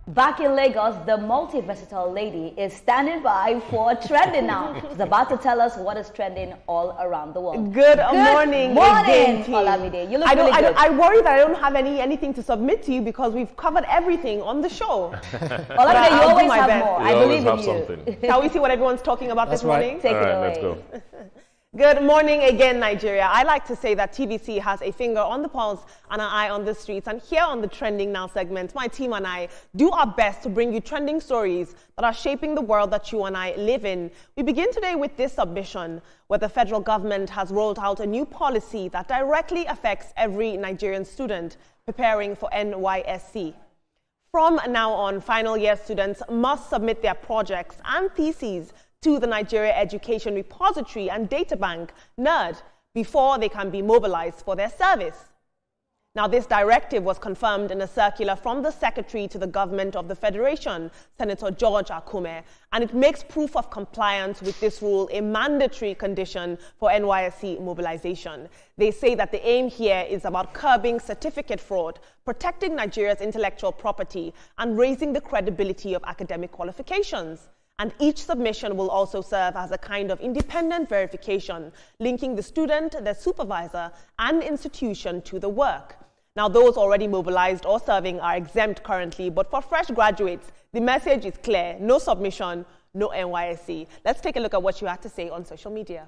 Back in Lagos, the multi-versatile lady is standing by for trending now. She's about to tell us what is trending all around the world. Good morning, Olamide. You look really good. I worry that I don't have anything to submit to you because we've covered everything on the show. Olamide, you always have more. I believe in you. Something. Shall we see what everyone's talking about this morning? Take it away. Let's go. Good morning again, Nigeria. I like to say that TVC has a finger on the pulse and an eye on the streets. And here on the Trending Now segment, my team and I do our best to bring you trending stories that are shaping the world that you and I live in. We begin today with this submission, where the federal government has rolled out a new policy that directly affects every Nigerian student preparing for NYSC. From now on, final year students must submit their projects and theses to the Nigeria Education Repository and Data Bank, NERD, before they can be mobilized for their service. Now, this directive was confirmed in a circular from the Secretary to the Government of the Federation, Senator George Akume, and it makes proof of compliance with this rule a mandatory condition for NYSC mobilization. They say that the aim here is about curbing certificate fraud, protecting Nigeria's intellectual property, and raising the credibility of academic qualifications. And each submission will also serve as a kind of independent verification, linking the student, their supervisor, and institution to the work. Now, those already mobilized or serving are exempt currently, but for fresh graduates, the message is clear: no submission, no NYSC. Let's take a look at what you had to say on social media.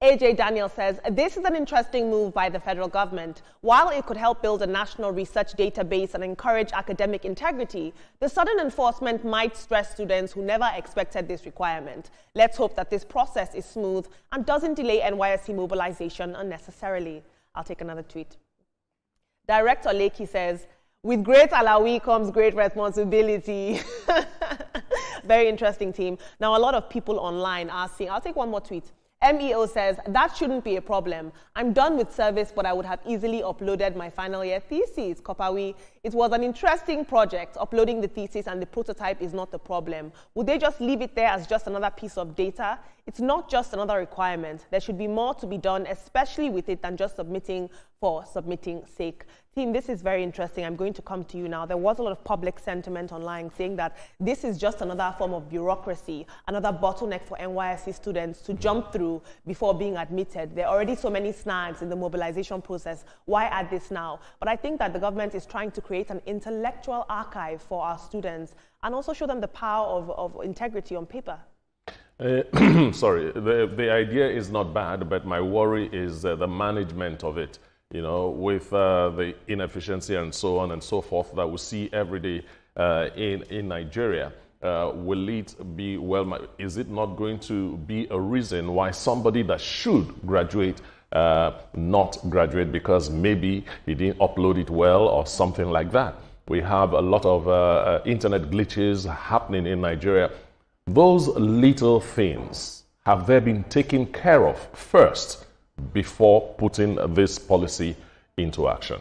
AJ Daniel says, this is an interesting move by the federal government. While it could help build a national research database and encourage academic integrity, the sudden enforcement might stress students who never expected this requirement. Let's hope that this process is smooth and doesn't delay NYSC mobilization unnecessarily. I'll take another tweet. Director Lekki says, with great Alawi comes great responsibility. Very interesting, team. Now, a lot of people online are saying, I'll take one more tweet. MEO says, that shouldn't be a problem. I'm done with service, but I would have easily uploaded my final year thesis. Kopawi, it was an interesting project. Uploading the thesis and the prototype is not the problem. Would they just leave it there as just another piece of data? It's not just another requirement. There should be more to be done, especially with it, than just submitting for submitting's sake. Team, this is very interesting. I'm going to come to you now. There was a lot of public sentiment online saying that this is just another form of bureaucracy, another bottleneck for NYSC students to jump through before being admitted. There are already so many snags in the mobilization process. Why add this now? But I think that the government is trying to create an intellectual archive for our students and also show them the power of integrity on paper. Sorry, the idea is not bad, but my worry is the management of it. You know, with the inefficiency and so on and so forth that we see every day in Nigeria. Will it be, well, is it not going to be a reason why somebody that should graduate not graduate because maybe he didn't upload it well or something like that? We have a lot of internet glitches happening in Nigeria. Those little things, have they been taken care of first before putting this policy into action?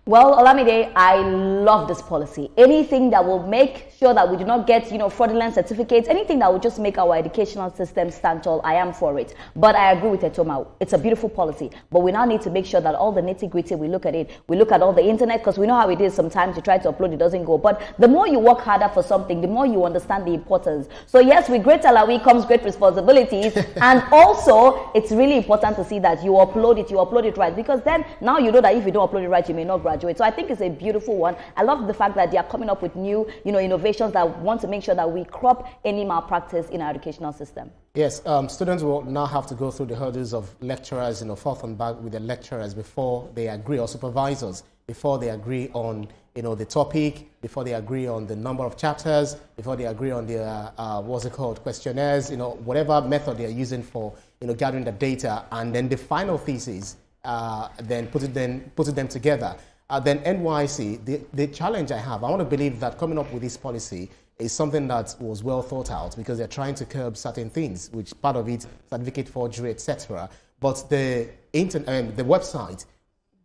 Well, Olamide, I love this policy. Anything that will make sure that we do not get, fraudulent certificates, anything that will just make our educational system stand tall, I am for it. But I agree with Etoma. It's a beautiful policy. But we now need to make sure that all the nitty-gritty, we look at it. We look at all the internet, because we know how it is sometimes. You try to upload, it doesn't go. But the more you work harder for something, the more you understand the importance. So yes, with great Alawi comes great responsibilities. And also, it's really important to see that you upload it right. Because then, now you know that if you don't upload it right, you may not graduate. So I think it's a beautiful one. I love the fact that they are coming up with new, innovations that want to make sure that we crop any malpractice in our educational system. Yes, students will now have to go through the hurdles of lecturers, forth and back with the lecturers before they agree, or supervisors, before they agree on, the topic, before they agree on the number of chapters, before they agree on the, questionnaires, whatever method they are using for, gathering the data, and then the final thesis, then putting them together. Then NYSC, the challenge I want to believe that coming up with this policy is something that was well thought out, because they're trying to curb certain things, which part of it, certificate forgery, etc. But the website,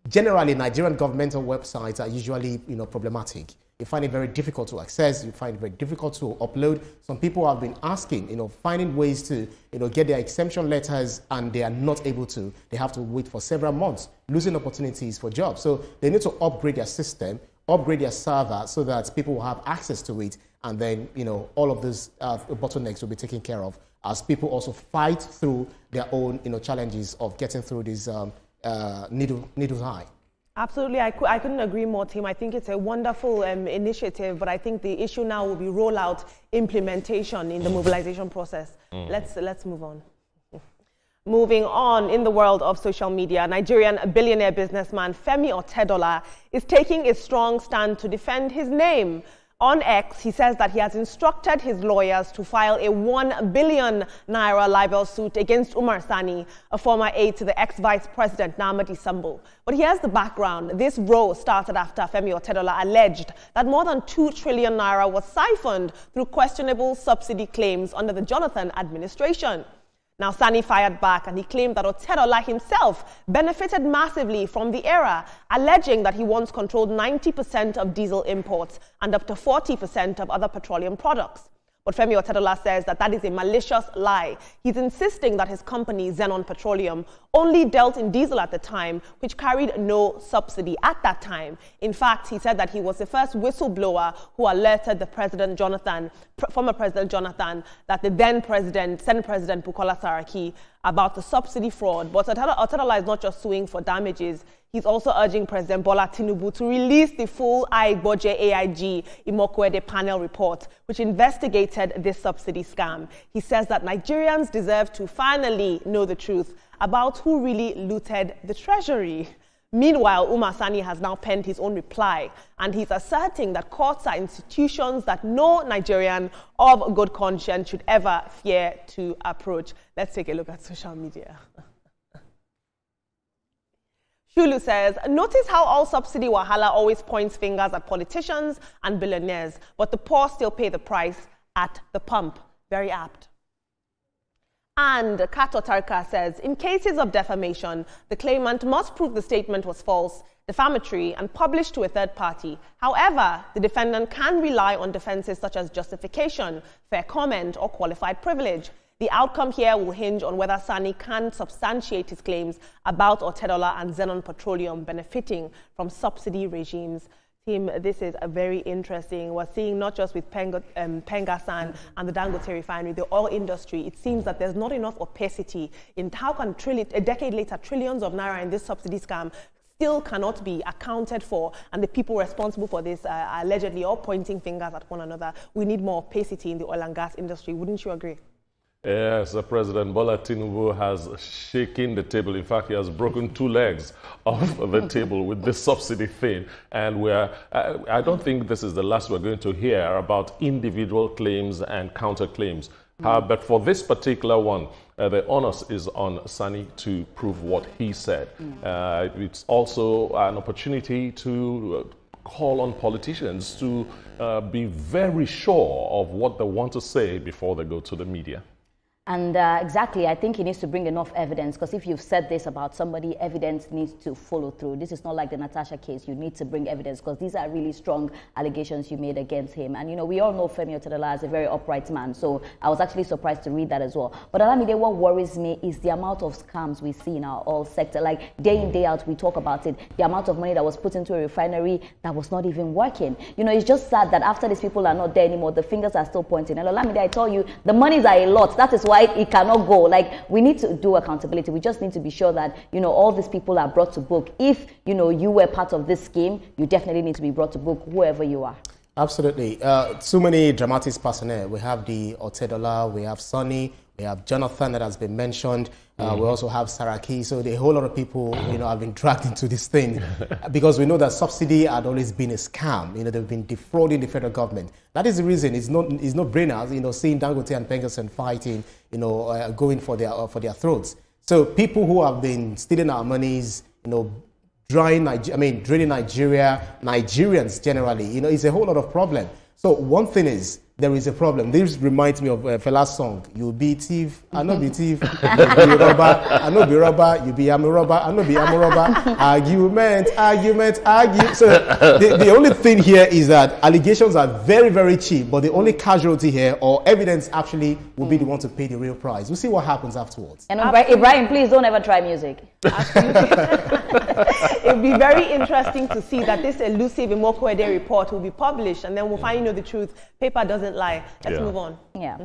generally Nigerian governmental websites are usually problematic. You find it very difficult to access. You find it very difficult to upload. Some people have been asking, finding ways to, get their exemption letters, and they are not able to. They have to wait for several months, losing opportunities for jobs. So they need to upgrade their system, upgrade their server so that people will have access to it, and then, you know, all of those bottlenecks will be taken care of as people also fight through their own, you know, challenges of getting through this needle high. Absolutely, I couldn't agree more, Tim. I think it's a wonderful initiative, but I think the issue now will be rollout implementation in the mobilization process. Let's move on. Moving on, in the world of social media, Nigerian billionaire businessman Femi Otedola is taking a strong stand to defend his name. On X, he says that he has instructed his lawyers to file a 1 billion naira libel suit against Umar Sani, a former aide to the ex-vice president Namadi Sambo. But here's the background. This row started after Femi Otedola alleged that more than 2 trillion naira was siphoned through questionable subsidy claims under the Jonathan administration. Now, Sani fired back and he claimed that Otedola himself benefited massively from the era, alleging that he once controlled 90% of diesel imports and up to 40% of other petroleum products. But Femi Otedola says that that is a malicious lie. He's insisting that his company, Zenon Petroleum, only dealt in diesel at the time, which carried no subsidy at that time. In fact, he said that he was the first whistleblower who alerted the President Jonathan, former President Jonathan, that the then President, Senate President Bukola Saraki, about the subsidy fraud. But Otedola is not just suing for damages. He's also urging President Bola Tinubu to release the full Aigboje AIG Imokwede panel report, which investigated this subsidy scam. He says that Nigerians deserve to finally know the truth about who really looted the treasury. Meanwhile, Umar Sani has now penned his own reply, and he's asserting that courts are institutions that no Nigerian of good conscience should ever fear to approach. Let's take a look at social media. Shulu says, notice how all subsidy wahala always points fingers at politicians and billionaires, but the poor still pay the price at the pump. Very apt. And Kato Tarka says, in cases of defamation, the claimant must prove the statement was false, defamatory, and published to a third party. However, the defendant can rely on defenses such as justification, fair comment, or qualified privilege. The outcome here will hinge on whether Sani can substantiate his claims about Otedola and Zenon Petroleum benefiting from subsidy regimes. This is a very interesting. We're seeing not just with Pengasan and the Dangote refinery, the oil industry. It seems that there's not enough opacity in how can a decade later trillions of naira in this subsidy scam still cannot be accounted for, and the people responsible for this are allegedly all pointing fingers at one another. We need more opacity in the oil and gas industry. Wouldn't you agree? Yes, President Bola Tinubu has shaken the table. In fact, he has broken 2 legs off the table with this subsidy thing. And I don't think this is the last we're going to hear about individual claims and counterclaims. But for this particular one, the onus is on Sani to prove what he said. It's also an opportunity to call on politicians to be very sure of what they want to say before they go to the media. And exactly, I think he needs to bring enough evidence, because if you've said this about somebody, evidence needs to follow through. This is not like the Natasha case. You need to bring evidence, because these are really strong allegations you made against him. And, you know, we all know Femi Otedola as a very upright man, so I was actually surprised to read that as well. But Olamide, what worries me is the amount of scams we see in our oil sector. Like, day in, day out, we talk about it. The amount of money that was put into a refinery that was not even working. You know, it's just sad that after these people are not there anymore, the fingers are still pointing. And Olamide, I tell you, the monies are a lot. That is why it cannot go. Like, we need to do accountability. We just need to be sure that, you know, all these people are brought to book. If, you know, you were part of this scheme, you definitely need to be brought to book, whoever you are. Absolutely. So many dramatic personnel. We have the Otedola, we have Sani, we have Jonathan that has been mentioned. We also have Saraki. So a whole lot of people, you know, have been dragged into this thing because we know that subsidy had always been a scam. You know, they've been defrauding the federal government. That is the reason. It's not brainers. You know, seeing Dangote and Pengasan fighting. You know, going for their throats. So people who have been stealing our monies, you know, draining Nigeria, Nigerians generally. You know, it's a whole lot of problem. So one thing is, there is a problem. This reminds me of Fela's song. You be thief, I no be thief. You be robber, I no be robber. You be am robber, I no be am robber. Argument, argue. So the only thing here is that allegations are very, very cheap, but the only casualty here or evidence actually will be the one to pay the real price. We'll see what happens afterwards. And Ibrahim, please don't ever try music. It would be very interesting to see that this elusive Imokwede report will be published, and then we'll finally know the truth. Paper doesn't lie. Let's move on. Yeah.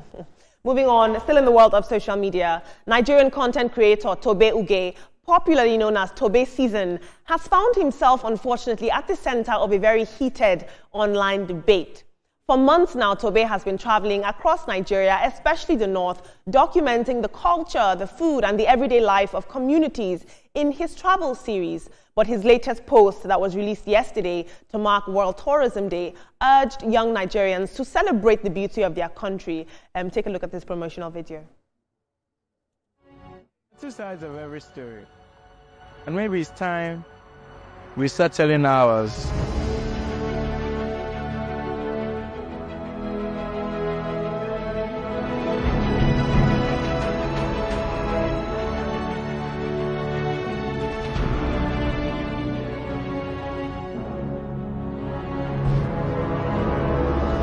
Moving on, still in the world of social media, Nigerian content creator Tobe Uge, popularly known as Tobe Season, has found himself, unfortunately, at the center of a very heated online debate. For months now, Tobe has been traveling across Nigeria, especially the north, documenting the culture, the food, and the everyday life of communities in his travel series. But his latest post that was released yesterday to mark World Tourism Day urged young Nigerians to celebrate the beauty of their country. Take a look at this promotional video. Two sides of every story. And maybe it's time we start telling ours.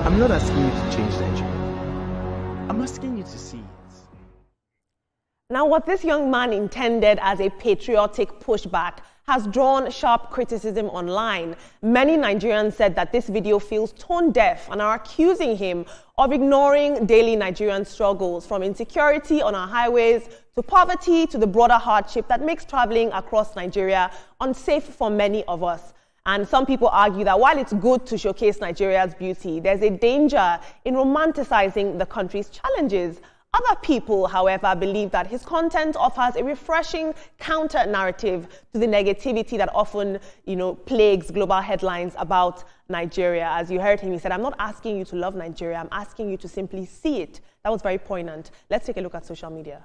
I'm not asking you to change Nigeria. I'm asking you to see it. Now, what this young man intended as a patriotic pushback has drawn sharp criticism online. Many Nigerians said that this video feels tone deaf and are accusing him of ignoring daily Nigerian struggles, from insecurity on our highways to poverty to the broader hardship that makes traveling across Nigeria unsafe for many of us. And some people argue that while it's good to showcase Nigeria's beauty, there's a danger in romanticizing the country's challenges. Other people, however, believe that his content offers a refreshing counter-narrative to the negativity that often, plagues global headlines about Nigeria. As you heard him, he said, I'm not asking you to love Nigeria, I'm asking you to simply see it. That was very poignant. Let's take a look at social media.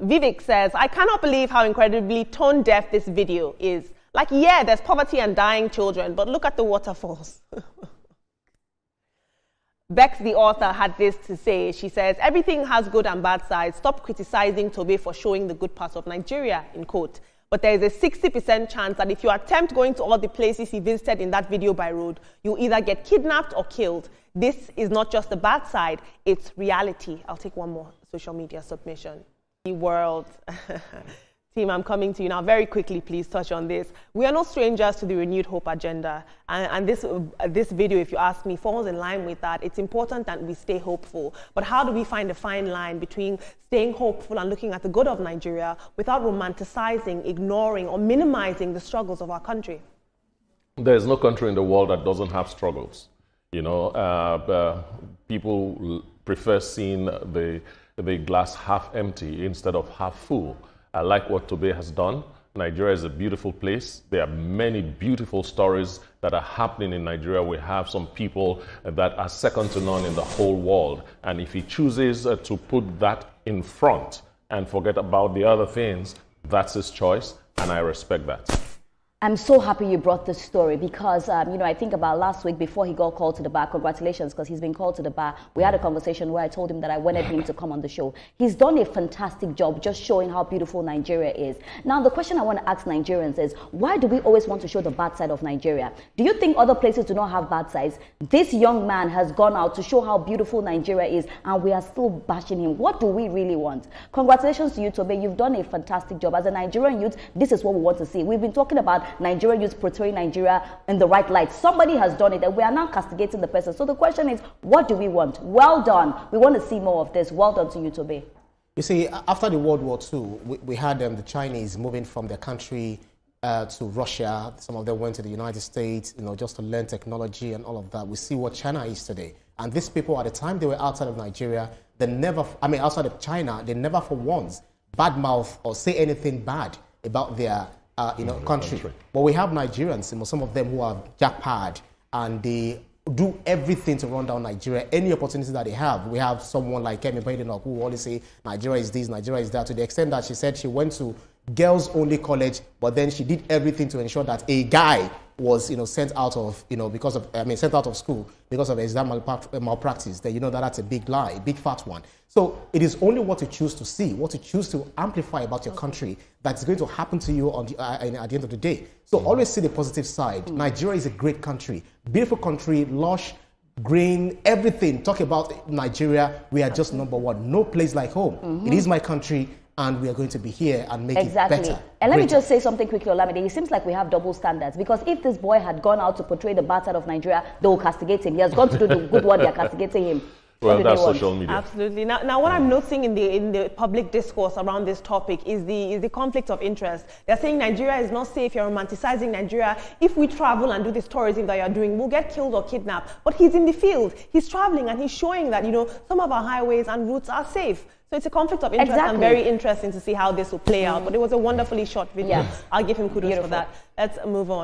Vivek says, I cannot believe how incredibly tone-deaf this video is. Like, yeah, there's poverty and dying children, but look at the waterfalls. Bex, the author, had this to say. She says, everything has good and bad sides. Stop criticizing Tobe for showing the good parts of Nigeria, in quote. But there is a 60% chance that if you attempt going to all the places he visited in that video by road, you'll either get kidnapped or killed. This is not just the bad side, it's reality. I'll take one more social media submission. The world. Team, I'm coming to you now. Very quickly, please touch on this. We are no strangers to the Renewed Hope agenda. And this video, if you ask me, falls in line with that. It's important that we stay hopeful. But how do we find a fine line between staying hopeful and looking at the good of Nigeria without romanticizing, ignoring, or minimizing the struggles of our country? There's no country in the world that doesn't have struggles. People prefer seeing the glass half empty instead of half full. I like what Tobe has done. Nigeria is a beautiful place. There are many beautiful stories that are happening in Nigeria. We have some people that are second to none in the whole world. And if he chooses to put that in front and forget about the other things, that's his choice, and I respect that. I'm so happy you brought this story because, I think about last week before he got called to the bar. Congratulations, because he's been called to the bar. We had a conversation where I told him that I wanted him to come on the show. He's done a fantastic job just showing how beautiful Nigeria is. Now, the question I want to ask Nigerians is, why do we always want to show the bad side of Nigeria? Do you think other places do not have bad sides? This young man has gone out to show how beautiful Nigeria is, and we are still bashing him. What do we really want? Congratulations to you, Tobe. You've done a fantastic job. As a Nigerian youth, this is what we want to see. We've been talking about Nigerian youth portraying Nigeria in the right light. Somebody has done it, and we are now castigating the person. So the question is, what do we want? Well done. We want to see more of this. Well done to you, Tobe. You see, after the World War II, we had the Chinese moving from their country to Russia. Some of them went to the United States, just to learn technology and all of that. We see what China is today. And these people, at the time they were outside of Nigeria, outside of China, they never for once badmouth or say anything bad about their country. But we have Nigerians, some of them who are jackpot, and they do everything to run down Nigeria. Any opportunity that they have. We have someone like Kemi Badenoch who always say Nigeria is this, Nigeria is that, to the extent that she said she went to girls only college, but then she did everything to ensure that a guy was, sent out of, sent out of school because of exam malpractice, then you know that that's a big lie, a big fat one. So it is only what you choose to see, what you choose to amplify about your country that's going to happen to you at the end of the day. So always see the positive side. Nigeria is a great country, beautiful country, lush, green, everything. Talk about Nigeria, we are just number one. No place like home. It is my country, and we are going to be here and make it better. And let me just say something quickly, Olamide. It seems like we have double standards, because if this boy had gone out to portray the bad side of Nigeria, they will castigate him. He has gone to do the good one, they are castigating him. Well, that's social media. Absolutely. Now, what I'm noticing in the public discourse around this topic is the conflict of interest. They're saying Nigeria is not safe. You're romanticizing Nigeria. If we travel and do this tourism that you're doing, we'll get killed or kidnapped. But he's in the field. He's traveling and he's showing that, some of our highways and routes are safe. So it's a conflict of interest, and very interesting to see how this will play out. But it was a wonderfully shot video. I'll give him kudos for that. Let's move on.